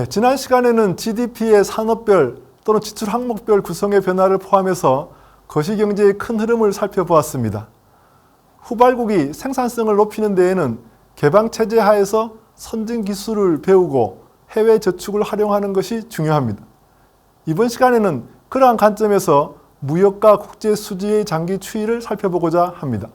지난 시간에는 GDP의 산업별 또는 지출 항목별 구성의 변화를 포함해서 거시경제의 큰 흐름을 살펴보았습니다. 후발국이 생산성을 높이는 데에는 개방체제 하에서 선진 기술을 배우고 해외 저축을 활용하는 것이 중요합니다. 이번 시간에는 그러한 관점에서 무역과 국제 수지의 장기 추이를 살펴보고자 합니다.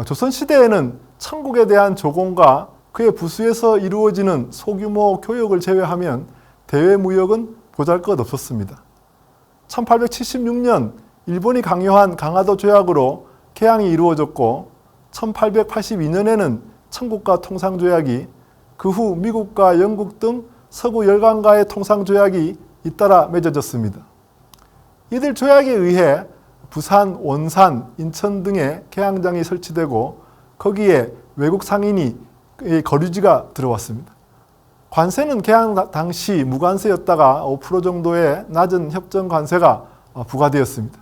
조선시대에는 천국에 대한 조공과 그의 부수에서 이루어지는 소규모 교역을 제외하면 대외 무역은 보잘것없었습니다. 1876년 일본이 강요한 강화도 조약으로 개항이 이루어졌고 1882년에는 청국과 통상조약이, 그 후 미국과 영국 등 서구 열강과의 통상조약이 잇따라 맺어졌습니다. 이들 조약에 의해 부산, 원산, 인천 등의 개항장이 설치되고 거기에 외국 상인이 거류지가 들어왔습니다. 관세는 개항 당시 무관세였다가 5% 정도의 낮은 협정 관세가 부과되었습니다.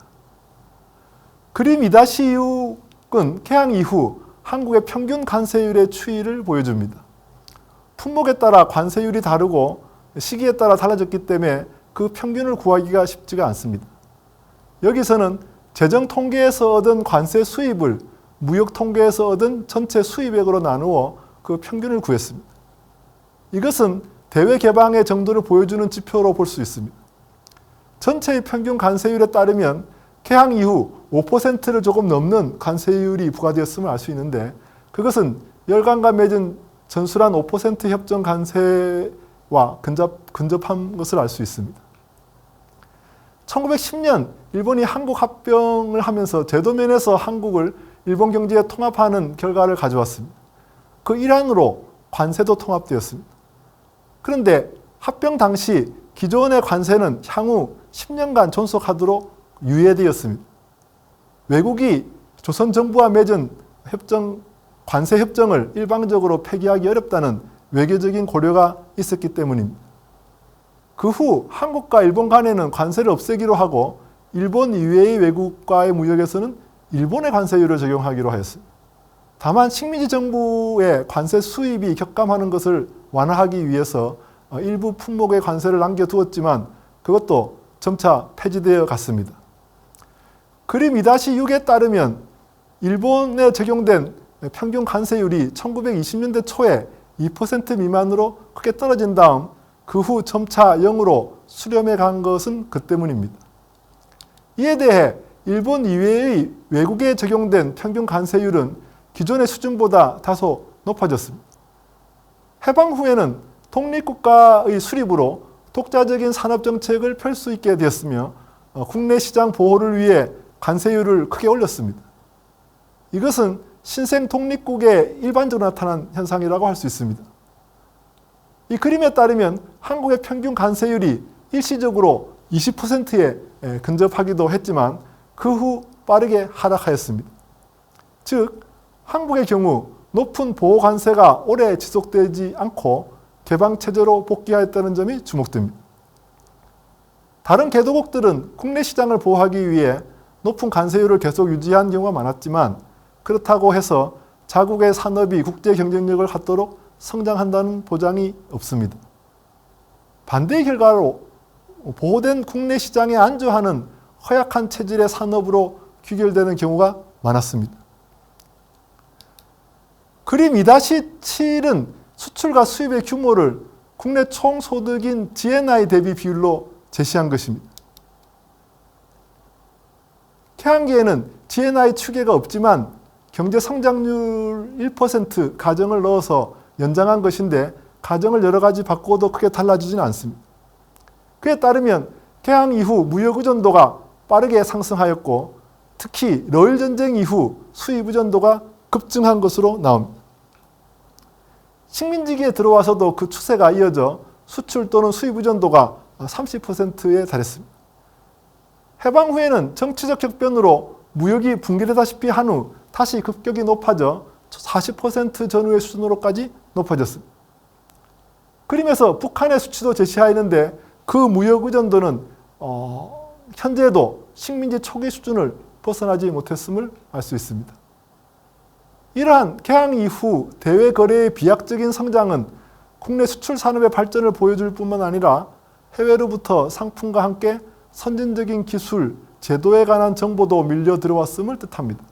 그림 2-6은 개항 이후 한국의 평균 관세율의 추이를 보여줍니다. 품목에 따라 관세율이 다르고 시기에 따라 달라졌기 때문에 그 평균을 구하기가 쉽지가 않습니다. 여기서는 재정 통계에서 얻은 관세 수입을 무역 통계에서 얻은 전체 수입액으로 나누어 그 평균을 구했습니다. 이것은 대외 개방의 정도를 보여주는 지표로 볼 수 있습니다. 전체의 평균 관세율에 따르면 개항 이후 5%를 조금 넘는 관세율이 부과되었음을 알 수 있는데, 그것은 열강과 맺은 전술한 5% 협정 관세와 근접한 것을 알 수 있습니다. 1910년 일본이 한국 합병을 하면서 제도면에서 한국을 일본 경제에 통합하는 결과를 가져왔습니다. 그 일환으로 관세도 통합되었습니다. 그런데 합병 당시 기존의 관세는 향후 10년간 존속하도록 유예되었습니다. 외국이 조선 정부와 맺은 관세 협정을 일방적으로 폐기하기 어렵다는 외교적인 고려가 있었기 때문입니다. 그 후 한국과 일본 간에는 관세를 없애기로 하고 일본 이외의 외국과의 무역에서는 일본의 관세율을 적용하기로 하였습니다. 다만 식민지 정부의 관세 수입이 격감하는 것을 완화하기 위해서 일부 품목의 관세를 남겨두었지만 그것도 점차 폐지되어 갔습니다. 그림 2-6에 따르면 일본에 적용된 평균 관세율이 1920년대 초에 2% 미만으로 크게 떨어진 다음 그 후 점차 0으로 수렴해 간 것은 그 때문입니다. 이에 대해 일본 이외의 외국에 적용된 평균 관세율은 기존의 수준보다 다소 높아졌습니다. 해방 후에는 독립국가의 수립으로 독자적인 산업정책을 펼 수 있게 되었으며 국내 시장 보호를 위해 관세율을 크게 올렸습니다. 이것은 신생 독립국에 일반적으로 나타난 현상이라고 할 수 있습니다. 이 그림에 따르면 한국의 평균 관세율이 일시적으로 20%에 근접하기도 했지만 그 후 빠르게 하락하였습니다. 즉, 한국의 경우 높은 보호 관세가 오래 지속되지 않고 개방체제로 복귀하였다는 점이 주목됩니다. 다른 개도국들은 국내 시장을 보호하기 위해 높은 관세율을 계속 유지한 경우가 많았지만 그렇다고 해서 자국의 산업이 국제 경쟁력을 갖도록 성장한다는 보장이 없습니다. 반대의 결과로 보호된 국내 시장에 안주하는 허약한 체질의 산업으로 귀결되는 경우가 많았습니다. 그림 2-7은 수출과 수입의 규모를 국내 총소득인 GNI 대비 비율로 제시한 것입니다. 개항기에는 GNI 추계가 없지만 경제 성장률 1% 가정을 넣어서 연장한 것인데 가정을 여러 가지 바꿔도 크게 달라지지는 않습니다. 그에 따르면 개항 이후 무역 의존도가 빠르게 상승하였고 특히 러일 전쟁 이후 수입 의존도가 급증한 것으로 나옵니다. 식민지기에 들어와서도 그 추세가 이어져 수출 또는 수입 의존도가 30%에 달했습니다. 해방 후에는 정치적 격변으로 무역이 붕괴되다시피 한 후 다시 급격히 높아져 40% 전후의 수준으로까지 높아졌습니다. 그림에서 북한의 수치도 제시하였는데 그 무역 의존도는 현재도 식민지 초기 수준을 벗어나지 못했음을 알 수 있습니다. 이러한 개항 이후 대외 거래의 비약적인 성장은 국내 수출 산업의 발전을 보여줄 뿐만 아니라 해외로부터 상품과 함께 선진적인 기술, 제도에 관한 정보도 밀려 들어왔음을 뜻합니다.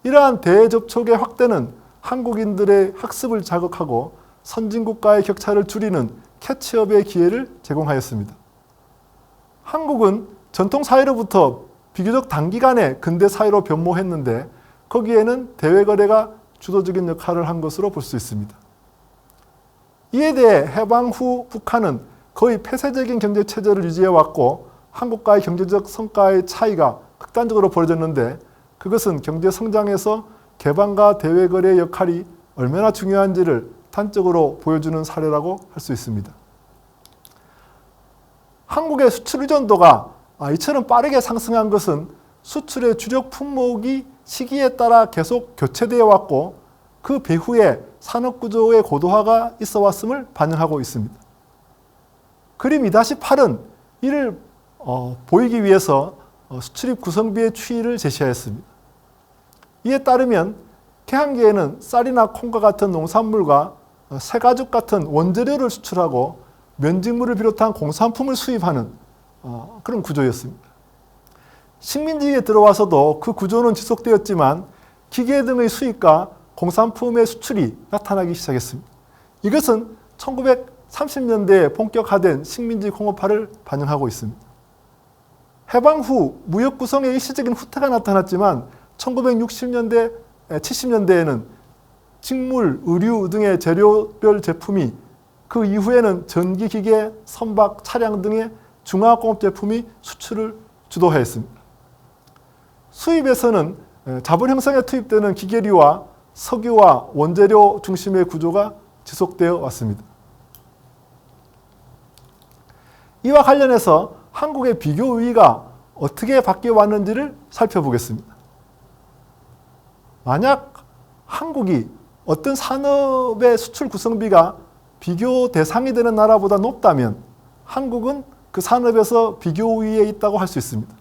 이러한 대접촉의 확대는 한국인들의 학습을 자극하고 선진국과의 격차를 줄이는 캐치업의 기회를 제공하였습니다. 한국은 전통 사회로부터 비교적 단기간에 근대 사회로 변모했는데 거기에는 대외 거래가 주도적인 역할을 한 것으로 볼 수 있습니다. 이에 대해 해방 후 북한은 거의 폐쇄적인 경제 체제를 유지해왔고 한국과의 경제적 성과의 차이가 극단적으로 벌어졌는데 그것은 경제 성장에서 개방과 대외 거래의 역할이 얼마나 중요한지를 단적으로 보여주는 사례라고 할 수 있습니다. 한국의 수출 의존도가 이처럼 빠르게 상승한 것은 수출의 주력 품목이 시기에 따라 계속 교체되어 왔고 그 배후에 산업구조의 고도화가 있어 왔음을 반영하고 있습니다. 그림 2-8은 이를 보이기 위해서 수출입 구성비의 추이를 제시하였습니다. 이에 따르면 개항기에는 쌀이나 콩과 같은 농산물과 새가죽 같은 원재료를 수출하고 면직물을 비롯한 공산품을 수입하는 그런 구조였습니다. 식민지에 들어와서도 그 구조는 지속되었지만 기계 등의 수입과 공산품의 수출이 나타나기 시작했습니다. 이것은 1930년대에 본격화된 식민지 공업화를 반영하고 있습니다. 해방 후 무역 구성에 일시적인 후퇴가 나타났지만 1960년대, 70년대에는 직물, 의류 등의 재료별 제품이 그 이후에는 전기기계, 선박, 차량 등의 중화공업 제품이 수출을 주도하였습니다. 수입에서는 자본 형성에 투입되는 기계류와 석유와 원재료 중심의 구조가 지속되어 왔습니다. 이와 관련해서 한국의 비교 우위가 어떻게 바뀌어 왔는지를 살펴보겠습니다. 만약 한국이 어떤 산업의 수출 구성비가 비교 대상이 되는 나라보다 높다면 한국은 그 산업에서 비교 우위에 있다고 할 수 있습니다.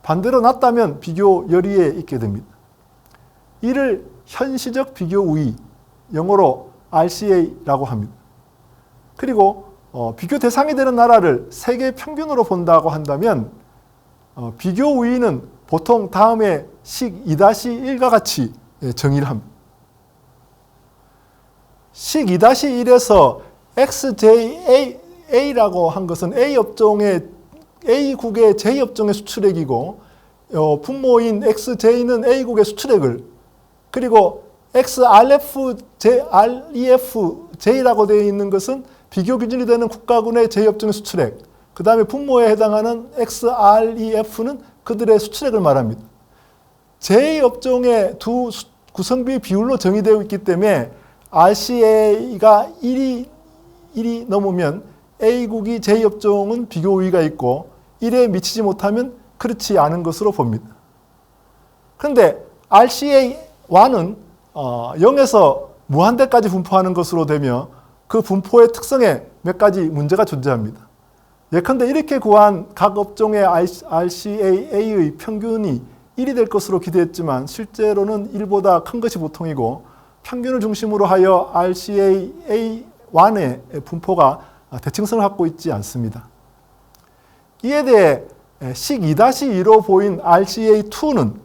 반대로 낮다면 비교 열위에 있게 됩니다. 이를 현시적 비교 우위, 영어로 RCA라고 합니다. 그리고 비교 대상이 되는 나라를 세계 평균으로 본다고 한다면 비교 우위는 보통 다음에 식 2-1과 같이 정의를 합니다. 식 2-1에서 XJA라고 한 것은 A국의 J업종의 수출액이고 분모인 XJ는 A국의 수출액을 그리고 XREFJ라고 되어 있는 것은 비교 기준이 되는 국가군의 J업종의 수출액 그 다음에 분모에 해당하는 XREF는 그들의 수출액을 말합니다. J업종의 두 구성비 비율로 정의되어 있기 때문에 RCA가 1이 넘으면 A국이 J업종은 비교 우위가 있고 1에 미치지 못하면 그렇지 않은 것으로 봅니다. 그런데 RCA1은 0에서 무한대까지 분포하는 것으로 되며 그 분포의 특성에 몇 가지 문제가 존재합니다. 예컨대 이렇게 구한 각 업종의 RCA의 평균이 1이 될 것으로 기대했지만 실제로는 1보다 큰 것이 보통이고 평균을 중심으로 하여 RCA1의 분포가 대칭성을 갖고 있지 않습니다. 이에 대해 식 2-2로 보인 RCA2는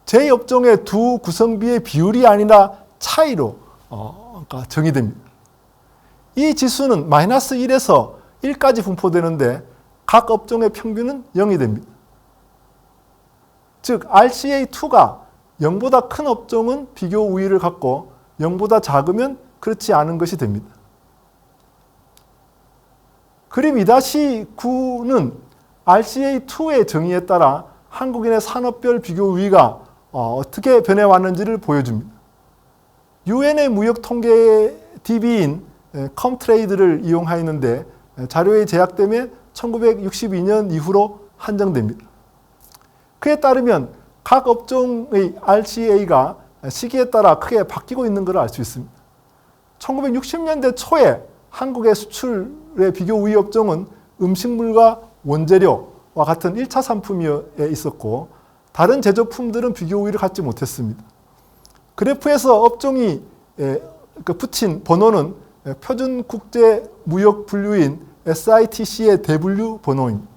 J업종의 두 구성비의 비율이 아니라 차이로 정의됩니다. 이 지수는 -1에서 1까지 분포되는데 각 업종의 평균은 0이 됩니다. 즉 RCA2가 0보다 큰 업종은 비교 우위를 갖고 0보다 작으면 그렇지 않은 것이 됩니다. 그림 2-9는 RCA2의 정의에 따라 한국인의 산업별 비교 우위가 어떻게 변해왔는지를 보여줍니다. UN의 무역 통계 DB인 컴트레이드를 이용하였는데 자료의 제약 때문에 1962년 이후로 한정됩니다. 그에 따르면 각 업종의 RCA가 시기에 따라 크게 바뀌고 있는 것을 알 수 있습니다. 1960년대 초에 한국의 수출의 비교 우위 업종은 음식물과 원재료와 같은 1차 산품에 있었고 다른 제조품들은 비교 우위를 갖지 못했습니다. 그래프에서 업종이 붙인 번호는 표준국제무역분류인 SITC의 대분류 번호입니다.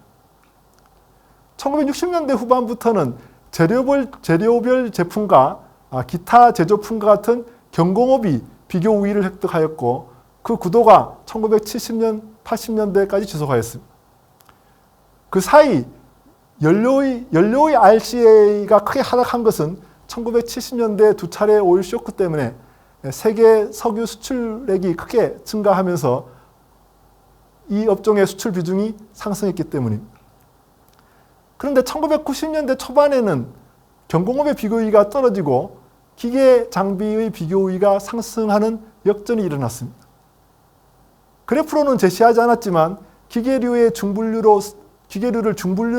1960년대 후반부터는 재료별 제품과 기타 제조품과 같은 경공업이 비교 우위를 획득하였고 그 구도가 1970년, 80년대까지 지속하였습니다. 그 사이 연료의 RCA가 크게 하락한 것은 1970년대 두 차례 오일 쇼크 때문에 세계 석유 수출액이 크게 증가하면서 이 업종의 수출 비중이 상승했기 때문입니다. 그런데 1990년대 초반에는 경공업의 비교 우위가 떨어지고 기계 장비의 비교 우위가 상승하는 역전이 일어났습니다. 그래프로는 제시하지 않았지만 기계류를 중분류로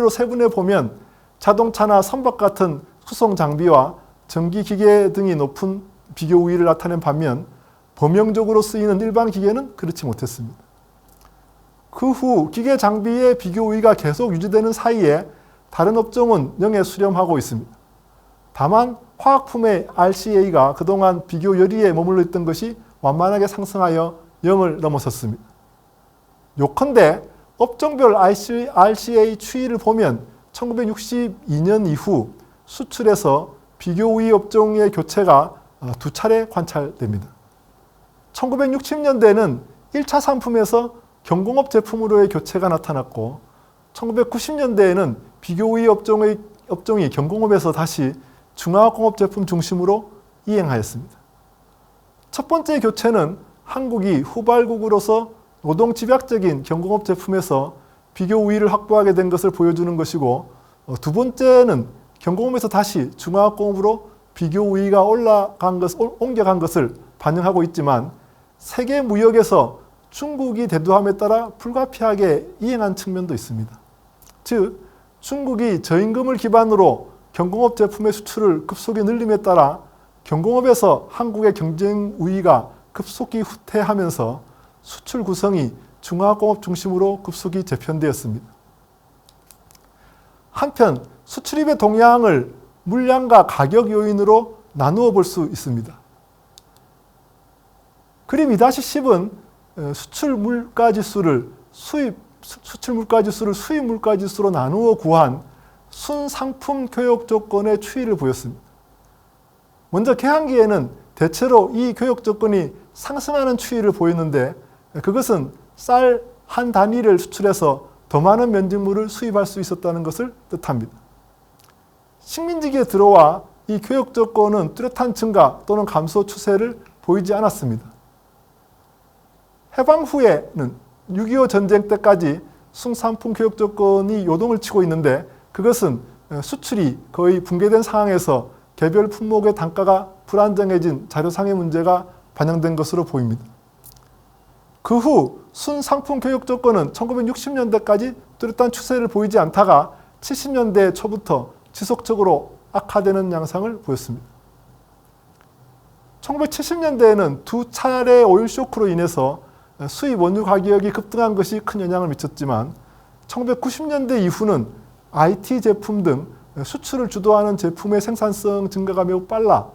세분해 보면 자동차나 선박 같은 수송 장비와 전기 기계 등이 높은 비교 우위를 나타낸 반면 범용적으로 쓰이는 일반 기계는 그렇지 못했습니다. 그 후 기계 장비의 비교 우위가 계속 유지되는 사이에 다른 업종은 영에 수렴하고 있습니다. 다만 화학품의 RCA가 그동안 비교 열의에 머물러 있던 것이 완만하게 상승하여 0을 넘어섰습니다. 요컨대 업종별 RCA 추이를 보면 1962년 이후 수출에서 비교 우위 업종의 교체가 두 차례 관찰됩니다. 1960년대에는 1차 상품에서 경공업 제품으로의 교체가 나타났고 1990년대에는 비교 우위 업종이 경공업에서 다시 중화공업 제품 중심으로 이행하였습니다. 첫 번째 교체는 한국이 후발국으로서 노동집약적인 경공업 제품에서 비교 우위를 확보하게 된 것을 보여주는 것이고 두 번째는 경공업에서 다시 중화공업으로 비교 우위가 옮겨간 것을 반영하고 있지만 세계 무역에서 중국이 대두함에 따라 불가피하게 이행한 측면도 있습니다. 즉 중국이 저임금을 기반으로 경공업 제품의 수출을 급속히 늘림에 따라 경공업에서 한국의 경쟁 우위가 급속히 후퇴하면서 수출 구성이 중화공업 중심으로 급속히 재편되었습니다. 한편 수출입의 동향을 물량과 가격 요인으로 나누어 볼 수 있습니다. 그림 2-10은 수출 물가지수를 수입 물가지수로 나누어 구한 순상품 교역 조건의 추이를 보였습니다. 먼저 개항기에는 대체로 이 교역 조건이 상승하는 추이를 보였는데 그것은 쌀 한 단위를 수출해서 더 많은 면직물을 수입할 수 있었다는 것을 뜻합니다. 식민지기에 들어와 이 교역 조건은 뚜렷한 증가 또는 감소 추세를 보이지 않았습니다. 해방 후에는 6.25 전쟁 때까지 순상품 교역 조건이 요동을 치고 있는데 그것은 수출이 거의 붕괴된 상황에서 개별 품목의 단가가 불안정해진 자료상의 문제가 반영된 것으로 보입니다. 그 후 순상품 교역 조건은 1960년대까지 뚜렷한 추세를 보이지 않다가 70년대 초부터 지속적으로 악화되는 양상을 보였습니다. 1970년대에는 두 차례 오일 쇼크로 인해서 수입 원유 가격이 급등한 것이 큰 영향을 미쳤지만 1990년대 이후는 IT 제품 등 수출을 주도하는 제품의 생산성 증가가 매우 빨라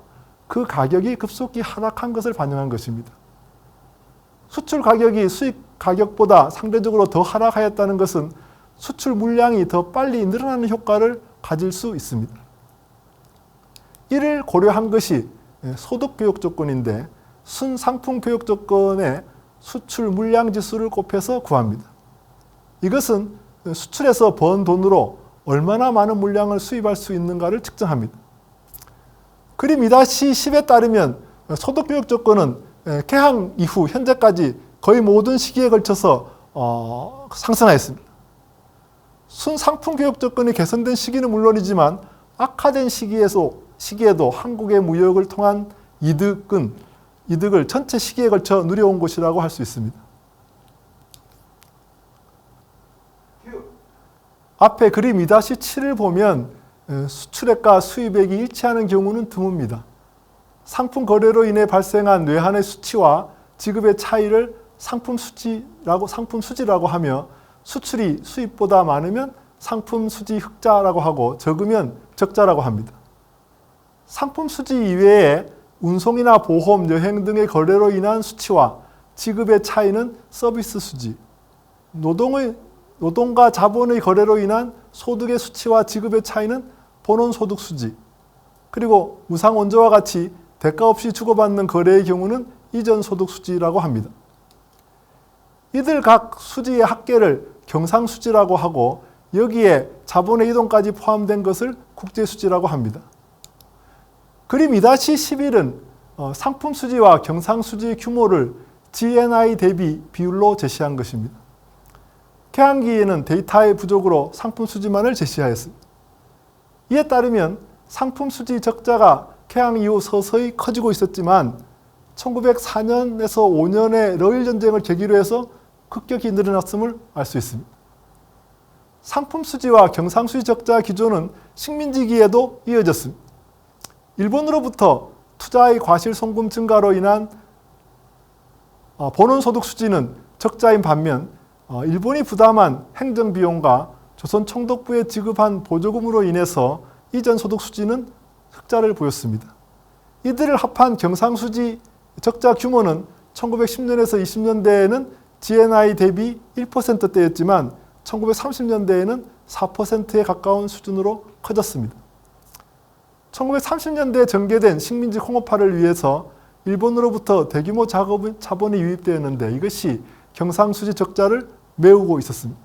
그 가격이 급속히 하락한 것을 반영한 것입니다. 수출 가격이 수입 가격보다 상대적으로 더 하락하였다는 것은 수출 물량이 더 빨리 늘어나는 효과를 가질 수 있습니다. 이를 고려한 것이 소득 교역 조건인데 순상품 교역 조건의 수출 물량 지수를 곱해서 구합니다. 이것은 수출에서 번 돈으로 얼마나 많은 물량을 수입할 수 있는가를 측정합니다. 그림 2-10에 따르면 소득 교역 조건은 개항 이후 현재까지 거의 모든 시기에 걸쳐서 상승하였습니다. 순상품 교역 조건이 개선된 시기는 물론이지만 악화된 시기에도 한국의 무역을 통한 이득을 전체 시기에 걸쳐 누려온 것이라고 할 수 있습니다. 앞에 그림 2-7을 보면 수출액과 수입액이 일치하는 경우는 드뭅니다. 상품 거래로 인해 발생한 외환의 수치와 지급의 차이를 상품 수지라고 하며 수출이 수입보다 많으면 상품 수지 흑자라고 하고 적으면 적자라고 합니다. 상품 수지 이외에 운송이나 보험, 여행 등의 거래로 인한 수치와 지급의 차이는 서비스 수지, 노동과 자본의 거래로 인한 소득의 수치와 지급의 차이는 본원소득 수지, 그리고 무상원조와 같이 대가 없이 주고받는 거래의 경우는 이전소득 수지라고 합니다. 이들 각 수지의 합계를 경상수지라고 하고 여기에 자본의 이동까지 포함된 것을 국제수지라고 합니다. 그림 2-11은 상품수지와 경상수지 규모를 GNI 대비 비율로 제시한 것입니다. 개항기에는 데이터의 부족으로 상품수지만을 제시하였습니다. 이에 따르면 상품수지 적자가 개항 이후 서서히 커지고 있었지만 1904년에서 5년의 러일 전쟁을 계기로 해서 급격히 늘어났음을 알 수 있습니다. 상품수지와 경상수지 적자 기조는 식민지기에도 이어졌습니다. 일본으로부터 투자의 과실송금 증가로 인한 본원소득 수지는 적자인 반면 일본이 부담한 행정비용과 조선 총독부에 지급한 보조금으로 인해서 이전 소득 수지는 흑자를 보였습니다. 이들을 합한 경상수지 적자 규모는 1910년에서 20년대에는 GNI 대비 1%대였지만 1930년대에는 4%에 가까운 수준으로 커졌습니다. 1930년대에 전개된 식민지 홍업화를 위해서 일본으로부터 대규모 자본이 유입되었는데 이것이 경상수지 적자를 메우고 있었습니다.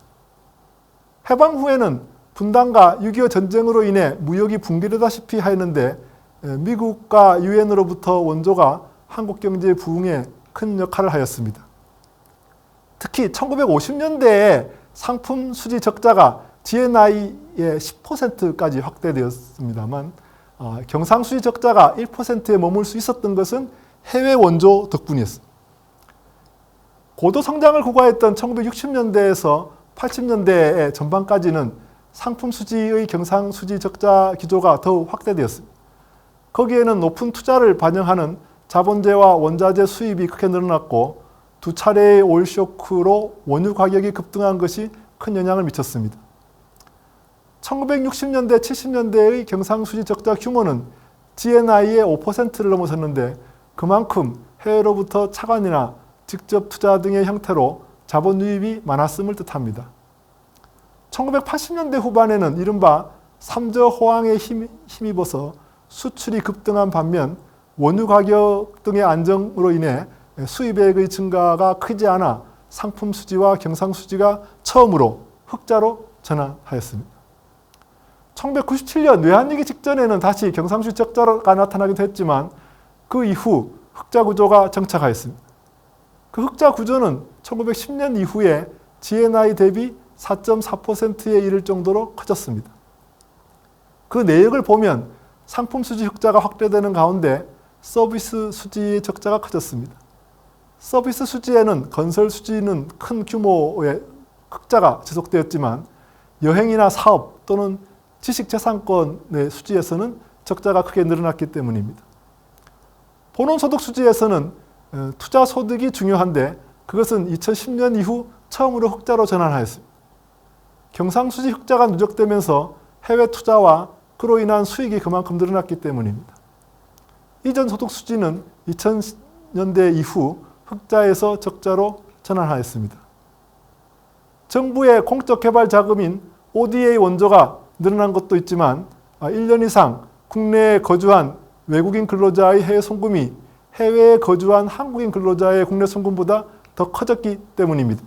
해방 후에는 분단과 6.25 전쟁으로 인해 무역이 붕괴되다시피 하였는데 미국과 유엔으로부터 원조가 한국 경제의 부흥에 큰 역할을 하였습니다. 특히 1950년대에 상품 수지 적자가 GNI의 10%까지 확대되었습니다만 경상수지 적자가 1%에 머물 수 있었던 것은 해외 원조 덕분이었습니다. 고도 성장을 구가했던 1960년대에서 80년대의 전반까지는 상품 수지의 경상수지 적자 기조가 더욱 확대되었습니다. 거기에는 높은 투자를 반영하는 자본재와 원자재 수입이 크게 늘어났고 두 차례의 오일 쇼크로 원유 가격이 급등한 것이 큰 영향을 미쳤습니다. 1960년대, 70년대의 경상수지 적자 규모는 GNI의 5%를 넘어섰는데 그만큼 해외로부터 차관이나 직접 투자 등의 형태로 자본 유입이 많았음을 뜻합니다. 1980년대 후반에는 이른바 삼저 호황에 힘입어서 수출이 급등한 반면 원유 가격 등의 안정으로 인해 수입액의 증가가 크지 않아 상품 수지와 경상 수지가 처음으로 흑자로 전환하였습니다. 1997년 외환위기 직전에는 다시 경상수지 적자가 나타나기도 했지만 그 이후 흑자 구조가 정착하였습니다. 그 흑자 구조는 1910년 이후에 GNI 대비 4.4%에 이를 정도로 커졌습니다. 그 내역을 보면 상품 수지 흑자가 확대되는 가운데 서비스 수지의 적자가 커졌습니다. 서비스 수지에는 건설 수지는 큰 규모의 흑자가 지속되었지만 여행이나 사업 또는 지식재산권의 수지에서는 적자가 크게 늘어났기 때문입니다. 본원소득 수지에서는 투자 소득이 중요한데 그것은 2010년 이후 처음으로 흑자로 전환하였습니다. 경상수지 흑자가 누적되면서 해외 투자와 그로 인한 수익이 그만큼 늘어났기 때문입니다. 이전 소득 수지는 2000년대 이후 흑자에서 적자로 전환하였습니다. 정부의 공적 개발 자금인 ODA 원조가 늘어난 것도 있지만 1년 이상 국내에 거주한 외국인 근로자의 해외 송금이 해외에 거주한 한국인 근로자의 국내 송금보다 더 커졌기 때문입니다.